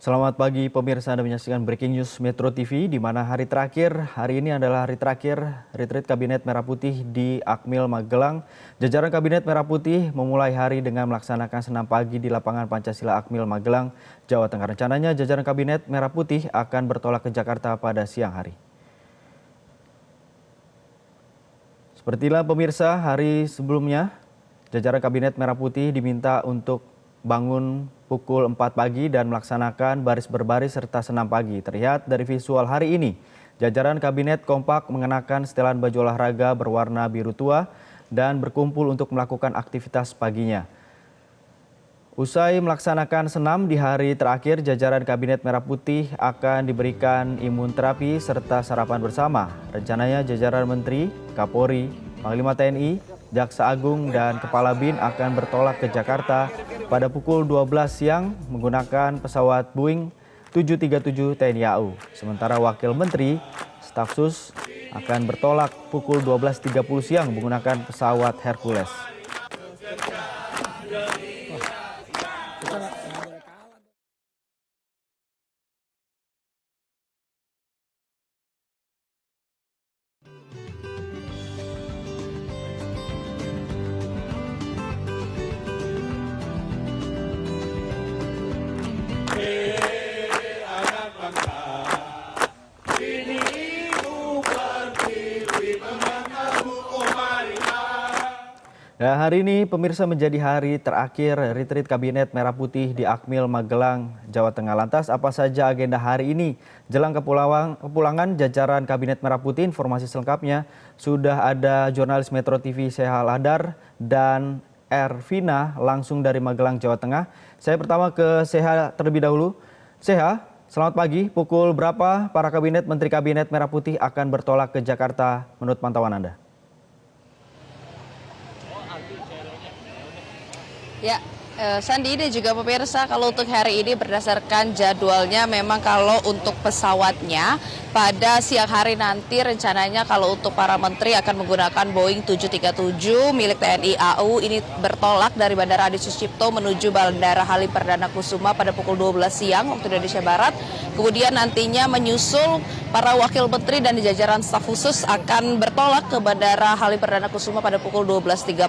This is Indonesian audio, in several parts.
Selamat pagi pemirsa, Anda menyaksikan Breaking News Metro TV, di mana hari ini adalah hari terakhir retreat Kabinet Merah Putih di Akmil Magelang. Jajaran Kabinet Merah Putih memulai hari dengan melaksanakan senam pagi di lapangan Pancasila Akmil Magelang, Jawa Tengah. Rencananya jajaran Kabinet Merah Putih akan bertolak ke Jakarta pada siang hari. Sepertilah pemirsa, hari sebelumnya jajaran Kabinet Merah Putih diminta untuk bangun pukul 4 pagi dan melaksanakan baris berbaris serta senam pagi. Terlihat dari visual hari ini, jajaran kabinet kompak mengenakan setelan baju olahraga berwarna biru tua dan berkumpul untuk melakukan aktivitas paginya. Usai melaksanakan senam di hari terakhir, jajaran Kabinet Merah Putih akan diberikan imun terapi serta sarapan bersama. Rencananya jajaran Menteri, Kapolri, Panglima TNI, Jaksa Agung, dan Kepala BIN akan bertolak ke Jakarta pada pukul 12 siang menggunakan pesawat Boeing 737 TNI AU. Sementara Wakil Menteri, Staf Sus akan bertolak pukul 12.30 siang menggunakan pesawat Hercules. Nah, hari ini pemirsa menjadi hari terakhir retreat Kabinet Merah Putih di Akmil Magelang, Jawa Tengah. Lantas apa saja agenda hari ini? Jelang kepulangan jajaran Kabinet Merah Putih, informasi selengkapnya sudah ada jurnalis Metro TV Seha Ladar dan Ervina langsung dari Magelang, Jawa Tengah. Saya pertama ke Seha terlebih dahulu. Seha, selamat pagi. Pukul berapa para Menteri Kabinet Merah Putih akan bertolak ke Jakarta menurut pantauan Anda? Ya, Sandi dan juga pemirsa, kalau untuk hari ini berdasarkan jadwalnya memang kalau untuk pesawatnya pada siang hari nanti rencananya kalau untuk para menteri akan menggunakan Boeing 737 milik TNI AU ini bertolak dari Bandara Adi Sucipto menuju Bandara Halim Perdana Kusuma pada pukul 12 siang waktu Indonesia Barat. Kemudian nantinya menyusul para wakil menteri dan jajaran staf khusus akan bertolak ke Bandara Halim Perdana Kusuma pada pukul 12.30.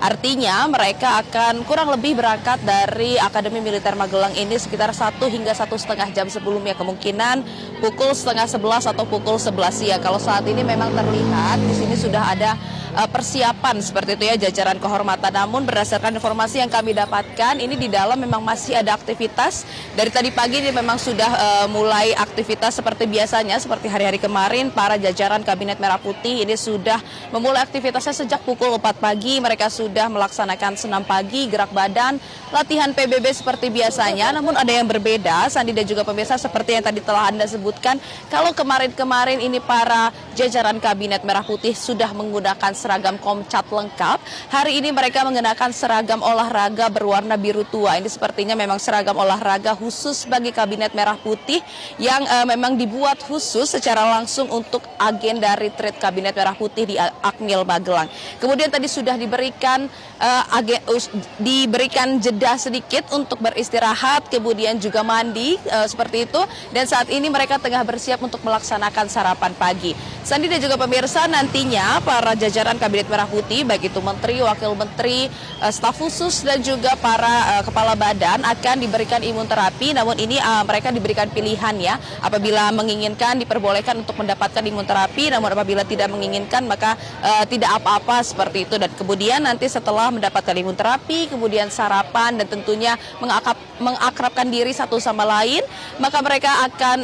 Artinya mereka akan kurang lebih berangkat dari Akademi Militer Magelang ini sekitar 1 hingga 1,5 jam sebelumnya, kemungkinan pukul setengah 11 atau pukul 11 siang. Kalau saat ini memang terlihat di sini sudah ada persiapan seperti itu ya, jajaran kehormatan. Namun berdasarkan informasi yang kami dapatkan, ini di dalam memang masih ada aktivitas. Dari tadi pagi ini memang sudah mulai aktivitas seperti biasanya, seperti hari-hari kemarin para jajaran Kabinet Merah Putih ini sudah memulai aktivitasnya sejak pukul 4 pagi. Mereka sudah melaksanakan senam pagi, gerak badan, latihan PBB seperti biasanya. Namun ada yang berbeda, Sandi dan juga pemirsa, seperti yang tadi telah Anda sebutkan. Kalau kemarin-kemarin ini para jajaran Kabinet Merah Putih sudah menggunakan seragam komcat lengkap, hari ini mereka mengenakan seragam olahraga berwarna biru tua. Ini sepertinya memang seragam olahraga khusus bagi Kabinet Merah Putih yang memang dibuat khusus secara langsung untuk agenda retreat Kabinet Merah Putih di Akmil Magelang. Kemudian tadi sudah diberikan jeda sedikit untuk beristirahat, kemudian juga mandi seperti itu. Dan saat ini mereka tengah bersiap untuk melaksanakan sarapan pagi. Sandi dan juga pemirsa, nantinya para jajaran Kabinet Merah Putih, baik itu menteri, wakil menteri, staf khusus dan juga para kepala badan akan diberikan imun terapi. Namun ini mereka diberikan pilihan ya, apabila menginginkan diperbolehkan untuk mendapatkan imun terapi, namun apabila tidak menginginkan maka tidak apa-apa seperti itu. Dan kemudian nanti setelah mendapatkan imun terapi, kemudian sarapan dan tentunya mengakrabkan diri satu sama lain, maka mereka akan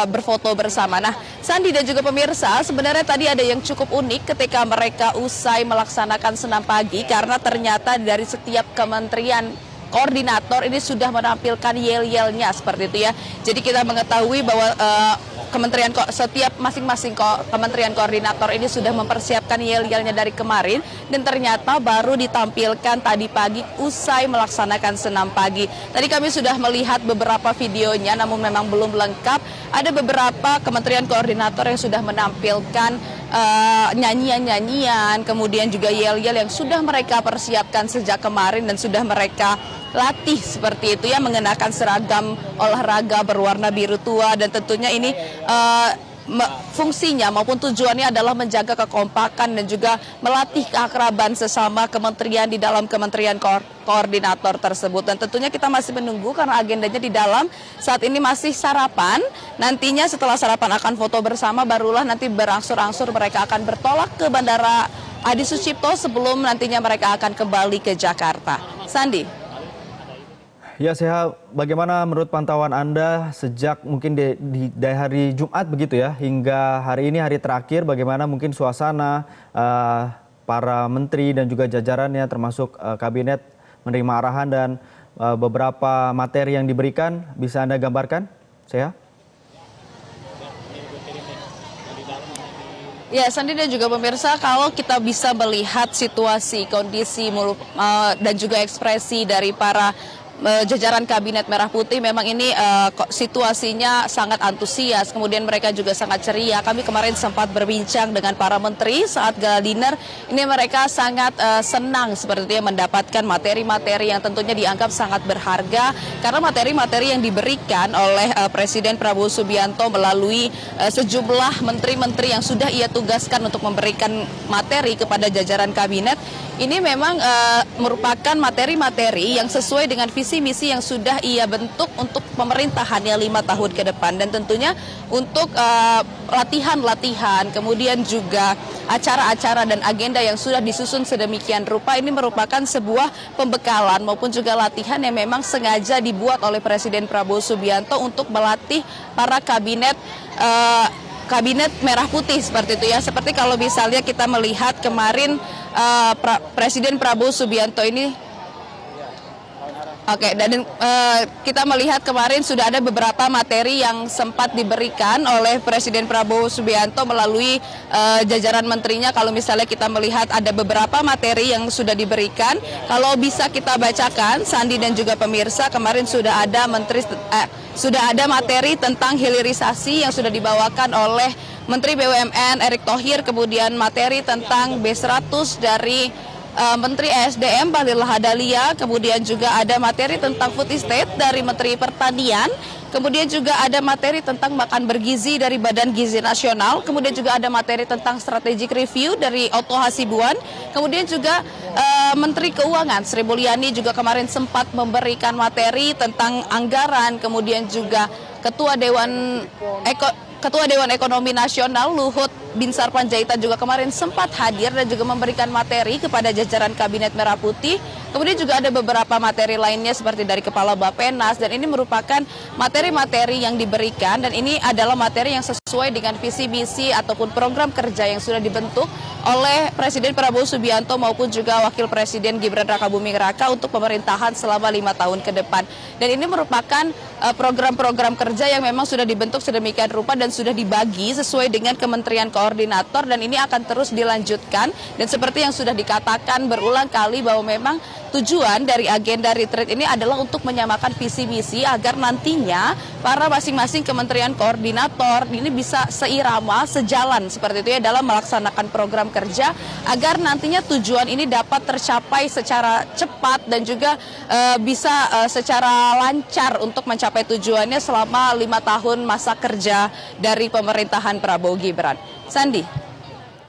berfoto bersama. Nah, Sandi dan juga pemirsa, sebenarnya tadi ada yang cukup unik ketika mereka usai melaksanakan senam pagi, karena ternyata dari setiap kementerian koordinator ini sudah menampilkan yel-yelnya seperti itu ya. Jadi kita mengetahui bahwa setiap masing-masing kementerian koordinator ini sudah mempersiapkan yel-yelnya dari kemarin, dan ternyata baru ditampilkan tadi pagi usai melaksanakan senam pagi. Tadi kami sudah melihat beberapa videonya, namun memang belum lengkap. Ada beberapa kementerian koordinator yang sudah menampilkan nyanyian-nyanyian, kemudian juga yel-yel yang sudah mereka persiapkan sejak kemarin dan sudah mereka latih seperti itu ya, mengenakan seragam olahraga berwarna biru tua, dan tentunya ini fungsinya maupun tujuannya adalah menjaga kekompakan dan juga melatih keakraban sesama kementerian di dalam kementerian koordinator tersebut. Dan tentunya kita masih menunggu karena agendanya di dalam saat ini masih sarapan. Nantinya setelah sarapan akan foto bersama, barulah nanti berangsur-angsur mereka akan bertolak ke Bandara Adi Sucipto sebelum nantinya mereka akan kembali ke Jakarta. Sandi. Ya, Seha, bagaimana menurut pantauan Anda sejak mungkin dari hari Jumat begitu ya, hingga hari ini hari terakhir, bagaimana mungkin suasana para menteri dan juga jajarannya termasuk kabinet menerima arahan dan beberapa materi yang diberikan, bisa Anda gambarkan, Seha? Ya, Sandi dan juga pemirsa, kalau kita bisa melihat situasi, kondisi dan juga ekspresi dari para jajaran Kabinet Merah Putih, memang ini situasinya sangat antusias, kemudian mereka juga sangat ceria. Kami kemarin sempat berbincang dengan para menteri saat gala dinner, ini mereka sangat senang sepertinya mendapatkan materi-materi yang tentunya dianggap sangat berharga, karena materi-materi yang diberikan oleh Presiden Prabowo Subianto melalui sejumlah menteri-menteri yang sudah ia tugaskan untuk memberikan materi kepada jajaran kabinet. Ini memang merupakan materi-materi yang sesuai dengan visi misi yang sudah ia bentuk untuk pemerintahannya 5 tahun ke depan, dan tentunya untuk latihan-latihan, kemudian juga acara-acara dan agenda yang sudah disusun sedemikian rupa, ini merupakan sebuah pembekalan maupun juga latihan yang memang sengaja dibuat oleh Presiden Prabowo Subianto untuk melatih para kabinet Merah Putih seperti itu ya. Seperti kalau misalnya kita melihat kemarin Presiden Prabowo Subianto ini, dan kita melihat kemarin sudah ada beberapa materi yang sempat diberikan oleh Presiden Prabowo Subianto melalui jajaran menterinya. Kalau misalnya kita melihat ada beberapa materi yang sudah diberikan, kalau bisa kita bacakan, Sandi dan juga pemirsa, kemarin sudah ada materi tentang hilirisasi yang sudah dibawakan oleh Menteri BUMN Erick Thohir, kemudian materi tentang B100 dari Menteri ESDM Bahlil Lahadalia, kemudian juga ada materi tentang food estate dari Menteri Pertanian, kemudian juga ada materi tentang makan bergizi dari Badan Gizi Nasional, kemudian juga ada materi tentang strategic review dari Otto Hasibuan, kemudian juga Menteri Keuangan Sri Mulyani juga kemarin sempat memberikan materi tentang anggaran, kemudian juga Ketua Dewan Ekonomi Nasional Luhut Binsar Panjaitan juga kemarin sempat hadir dan juga memberikan materi kepada jajaran Kabinet Merah Putih. Kemudian juga ada beberapa materi lainnya seperti dari Kepala Bappenas, dan ini merupakan materi-materi yang diberikan, dan ini adalah materi yang sesuai dengan visi misi ataupun program kerja yang sudah dibentuk oleh Presiden Prabowo Subianto maupun juga Wakil Presiden Gibran Rakabuming Raka untuk pemerintahan selama 5 tahun ke depan. Dan ini merupakan program-program kerja yang memang sudah dibentuk sedemikian rupa dan sudah dibagi sesuai dengan kementerian koordinator, dan ini akan terus dilanjutkan. Dan seperti yang sudah dikatakan berulang kali bahwa memang tujuan dari agenda retreat ini adalah untuk menyamakan visi misi agar nantinya para masing-masing kementerian koordinator ini bisa seirama, sejalan seperti itu ya dalam melaksanakan program kerja, agar nantinya tujuan ini dapat tercapai secara cepat dan juga bisa secara lancar untuk mencapai tujuannya selama 5 tahun masa kerja dari pemerintahan Prabowo Gibran. Sandi.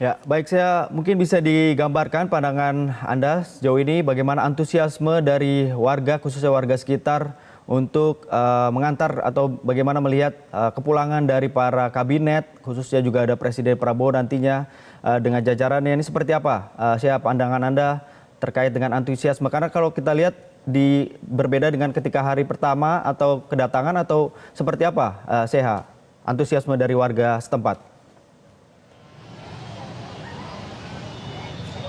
Ya, baik, saya mungkin bisa digambarkan pandangan Anda sejauh ini bagaimana antusiasme dari warga, khususnya warga sekitar untuk mengantar atau bagaimana melihat kepulangan dari para kabinet, khususnya juga ada Presiden Prabowo nantinya dengan jajarannya, ini seperti apa? Siapa pandangan Anda terkait dengan antusiasme? Karena kalau kita lihat berbeda dengan ketika hari pertama atau kedatangan, atau seperti apa, Seha, antusiasme dari warga setempat?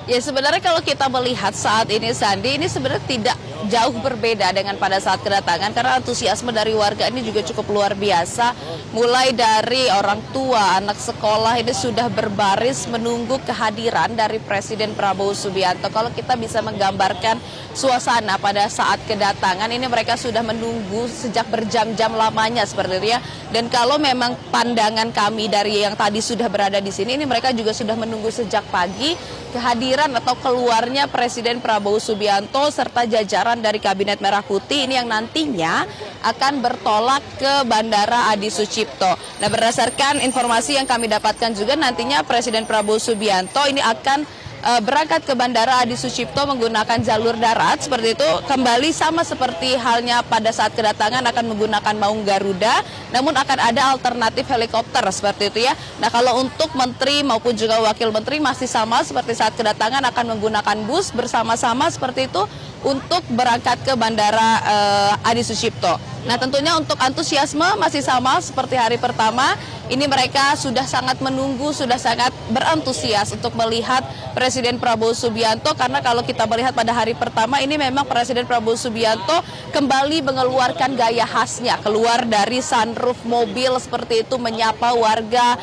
Ya, sebenarnya kalau kita melihat saat ini, Sandi, ini sebenarnya tidak jauh berbeda dengan pada saat kedatangan karena antusiasme dari warga ini juga cukup luar biasa. Mulai dari orang tua, anak sekolah ini sudah berbaris menunggu kehadiran dari Presiden Prabowo Subianto. Kalau kita bisa menggambarkan suasana pada saat kedatangan ini, mereka sudah menunggu sejak berjam-jam lamanya seperti itu ya. Dan kalau memang pandangan kami dari yang tadi sudah berada di sini, ini mereka juga sudah menunggu sejak pagi kehadiran atau keluarnya Presiden Prabowo Subianto serta jajaran dari Kabinet Merah Putih ini yang nantinya akan bertolak ke Bandara Adi Sucipto. Nah, berdasarkan informasi yang kami dapatkan juga nantinya Presiden Prabowo Subianto ini akan berangkat ke Bandara Adi Sucipto menggunakan jalur darat seperti itu, kembali sama seperti halnya pada saat kedatangan akan menggunakan Maung Garuda, namun akan ada alternatif helikopter seperti itu ya. Nah, kalau untuk menteri maupun juga wakil menteri masih sama seperti saat kedatangan akan menggunakan bus bersama-sama seperti itu untuk berangkat ke Bandara Adi Sucipto. Nah, tentunya untuk antusiasme masih sama seperti hari pertama. Ini mereka sudah sangat menunggu, sudah sangat berantusias untuk melihat Presiden Prabowo Subianto karena kalau kita melihat pada hari pertama ini memang Presiden Prabowo Subianto kembali mengeluarkan gaya khasnya, keluar dari sunroof mobil seperti itu menyapa warga,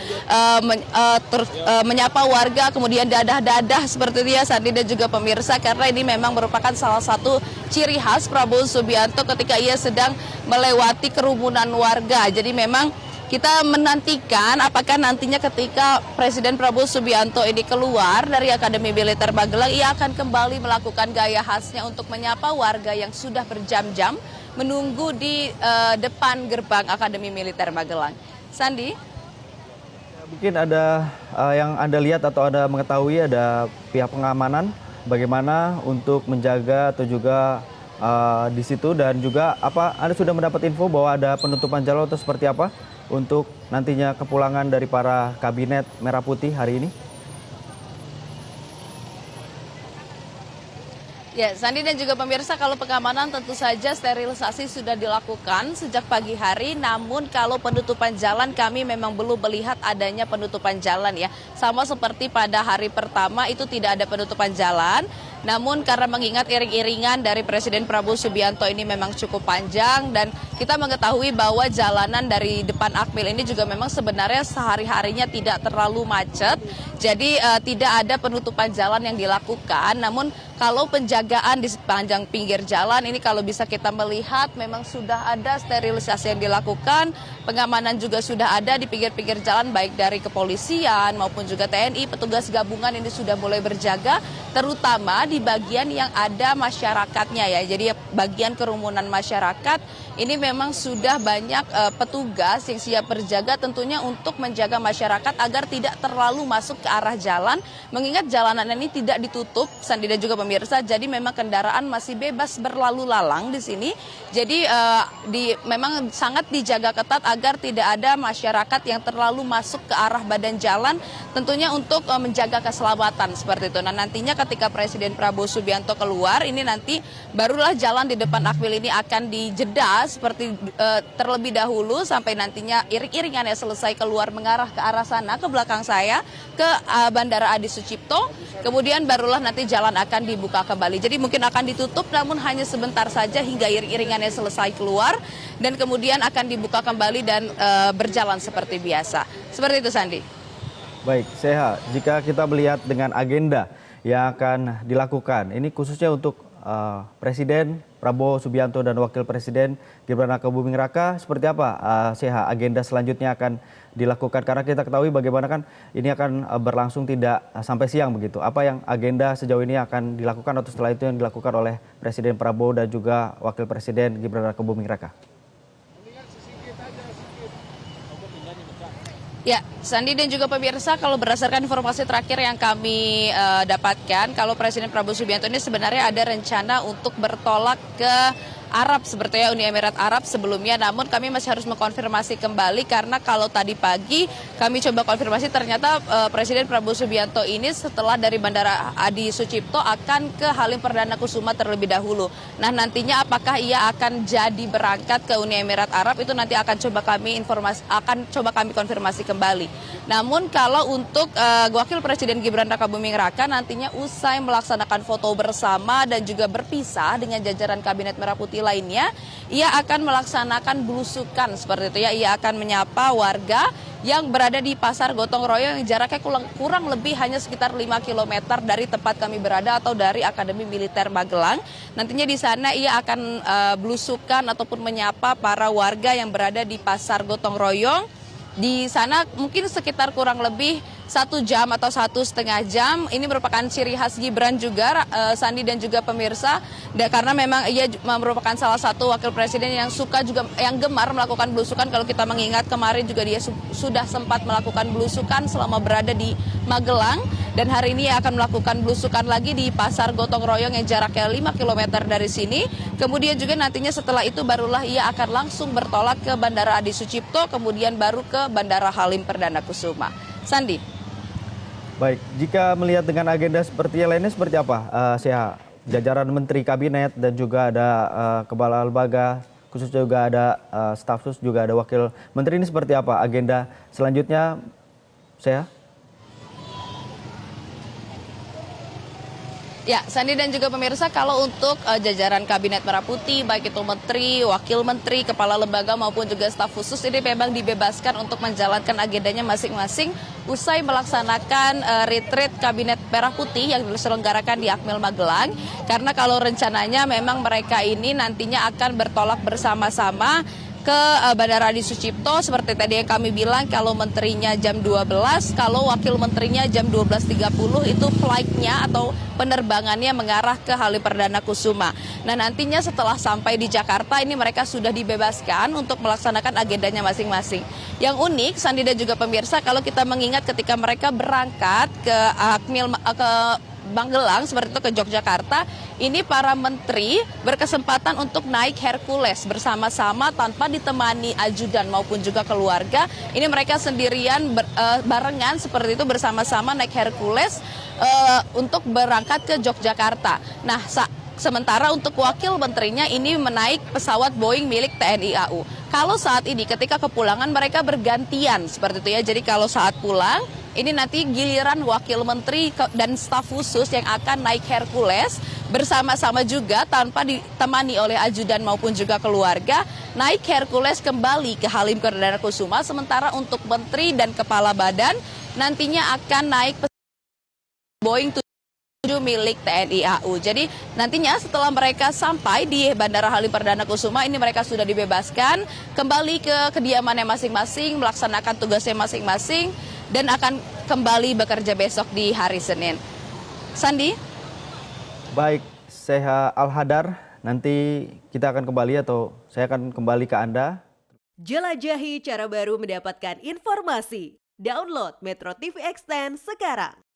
menyapa warga, kemudian dadah-dadah seperti itu ya Sandi dan juga pemirsa, karena ini memang merupakan salah satu ciri khas Prabowo Subianto ketika ia sedang melewati kerumunan warga. Jadi memang kita menantikan apakah nantinya ketika Presiden Prabowo Subianto ini keluar dari Akademi Militer Magelang, ia akan kembali melakukan gaya khasnya untuk menyapa warga yang sudah berjam-jam menunggu di depan gerbang Akademi Militer Magelang. Sandi? Mungkin ada yang Anda lihat atau Anda mengetahui ada pihak pengamanan bagaimana untuk menjaga atau juga di situ, dan juga apa Anda sudah mendapat info bahwa ada penutupan jalur atau seperti apa untuk nantinya kepulangan dari para Kabinet Merah Putih hari ini? Ya, Sandi dan juga pemirsa, kalau pengamanan tentu saja sterilisasi sudah dilakukan sejak pagi hari, namun kalau penutupan jalan kami memang belum melihat adanya penutupan jalan ya. Sama seperti pada hari pertama itu tidak ada penutupan jalan, namun karena mengingat iring-iringan dari Presiden Prabowo Subianto ini memang cukup panjang dan kita mengetahui bahwa jalanan dari depan Akmil ini juga memang sebenarnya sehari-harinya tidak terlalu macet, jadi tidak ada penutupan jalan yang dilakukan, namun kalau penjagaan di sepanjang pinggir jalan ini kalau bisa kita melihat memang sudah ada sterilisasi yang dilakukan, pengamanan juga sudah ada di pinggir-pinggir jalan baik dari kepolisian maupun juga TNI, petugas gabungan ini sudah mulai berjaga terutama di bagian yang ada masyarakatnya ya. Jadi bagian kerumunan masyarakat ini memang sudah banyak petugas yang siap berjaga tentunya untuk menjaga masyarakat agar tidak terlalu masuk ke arah jalan, mengingat jalanan ini tidak ditutup Sandi dan juga pemirsa, jadi memang kendaraan masih bebas berlalu lalang di sini. Jadi memang sangat dijaga ketat agar tidak ada masyarakat yang terlalu masuk ke arah badan jalan, tentunya untuk menjaga keselamatan seperti itu. Nah, nantinya ketika Presiden Prabowo Subianto keluar, ini nanti barulah jalan di depan Akmil ini akan dijeda seperti terlebih dahulu sampai nantinya iring-iringannya selesai keluar mengarah ke arah sana ke belakang saya ke Bandara Adi Sucipto, kemudian barulah nanti jalan akan dibuka kembali. Jadi mungkin akan ditutup namun hanya sebentar saja hingga iring-iringannya selesai keluar dan kemudian akan dibuka kembali dan berjalan seperti biasa. Seperti itu Sandi. Baik, Seha, jika kita melihat dengan agenda yang akan dilakukan, ini khususnya untuk Presiden Prabowo Subianto dan Wakil Presiden Gibran Rakabuming Raka, seperti apa Seha agenda selanjutnya akan dilakukan? Karena kita ketahui bagaimana kan ini akan berlangsung tidak sampai siang begitu. Apa yang agenda sejauh ini akan dilakukan atau setelah itu yang dilakukan oleh Presiden Prabowo dan juga Wakil Presiden Gibran Rakabuming Raka? Ya, Sandi dan juga pemirsa, kalau berdasarkan informasi terakhir yang kami dapatkan, kalau Presiden Prabowo Subianto ini sebenarnya ada rencana untuk bertolak ke Arab seperti ya Uni Emirat Arab sebelumnya, namun kami masih harus mengkonfirmasi kembali karena kalau tadi pagi kami coba konfirmasi ternyata Presiden Prabowo Subianto ini setelah dari Bandara Adi Sucipto akan ke Halim Perdana Kusuma terlebih dahulu. Nah nantinya apakah ia akan jadi berangkat ke Uni Emirat Arab itu nanti akan coba kami konfirmasi kembali. Namun kalau untuk Wakil Presiden Gibran Rakabuming Raka nantinya usai melaksanakan foto bersama dan juga berpisah dengan jajaran Kabinet Merah Putih lainnya, ia akan melaksanakan belusukan seperti itu ya. Ia akan menyapa warga yang berada di Pasar Gotong Royong yang jaraknya kurang lebih hanya sekitar 5 km dari tempat kami berada atau dari Akademi Militer Magelang. Nantinya di sana ia akan belusukan ataupun menyapa para warga yang berada di Pasar Gotong Royong. Di sana mungkin sekitar kurang lebih 1 jam atau 1,5 jam. Ini merupakan ciri khas Gibran juga, Sandi dan juga pemirsa. Karena memang ia merupakan salah satu wakil presiden yang yang gemar melakukan belusukan. Kalau kita mengingat kemarin juga dia sudah sempat melakukan belusukan selama berada di Magelang. Dan hari ini ia akan melakukan belusukan lagi di Pasar Gotong Royong yang jaraknya 5 km dari sini. Kemudian juga nantinya setelah itu barulah ia akan langsung bertolak ke Bandara Adi Sucipto, kemudian baru ke Bandara Halim Perdana Kusuma. Sandi. Baik, jika melihat dengan agenda seperti yang lainnya seperti apa? Saya jajaran Menteri Kabinet dan juga ada Kepala Lembaga, khususnya juga ada staf sus, juga ada Wakil Menteri, ini seperti apa agenda selanjutnya? Saya. Ya, Sandi dan juga pemirsa, kalau untuk jajaran Kabinet Merah Putih, baik itu Menteri, Wakil Menteri, Kepala Lembaga maupun juga staf khusus ini memang dibebaskan untuk menjalankan agendanya masing-masing usai melaksanakan retreat Kabinet Merah Putih yang diselenggarakan di Akmil Magelang. Karena kalau rencananya memang mereka ini nantinya akan bertolak bersama-sama ke Bandara Adi Sucipto seperti tadi yang kami bilang, kalau menterinya jam 12, kalau wakil menterinya jam 12.30 itu flight-nya atau penerbangannya mengarah ke Halim Perdana Kusuma. Nah nantinya setelah sampai di Jakarta ini mereka sudah dibebaskan untuk melaksanakan agendanya masing-masing. Yang unik, Sandi dan juga pemirsa, kalau kita mengingat ketika mereka berangkat ke Magelang seperti itu ke Yogyakarta, ini para menteri berkesempatan untuk naik Hercules bersama-sama tanpa ditemani ajudan maupun juga keluarga. Ini mereka sendirian barengan seperti itu bersama-sama naik Hercules untuk berangkat ke Yogyakarta. Nah, sementara untuk wakil menterinya ini menaik pesawat Boeing milik TNI AU. Kalau saat ini ketika kepulangan mereka bergantian seperti itu ya. Jadi kalau saat pulang ini nanti giliran wakil menteri dan staf khusus yang akan naik Hercules bersama-sama juga tanpa ditemani oleh ajudan maupun juga keluarga, naik Hercules kembali ke Halim Perdana Kusuma. Sementara untuk menteri dan kepala badan nantinya akan naik Boeing milik TNI AU. Jadi nantinya setelah mereka sampai di Bandara Halim Perdana Kusuma ini mereka sudah dibebaskan kembali ke kediamannya masing-masing, melaksanakan tugasnya masing-masing dan akan kembali bekerja besok di hari Senin. Sandi? Baik, saya Al-Hadar, nanti kita akan kembali atau saya akan kembali ke Anda. Jelajahi cara baru mendapatkan informasi. Download Metro TV Extend sekarang.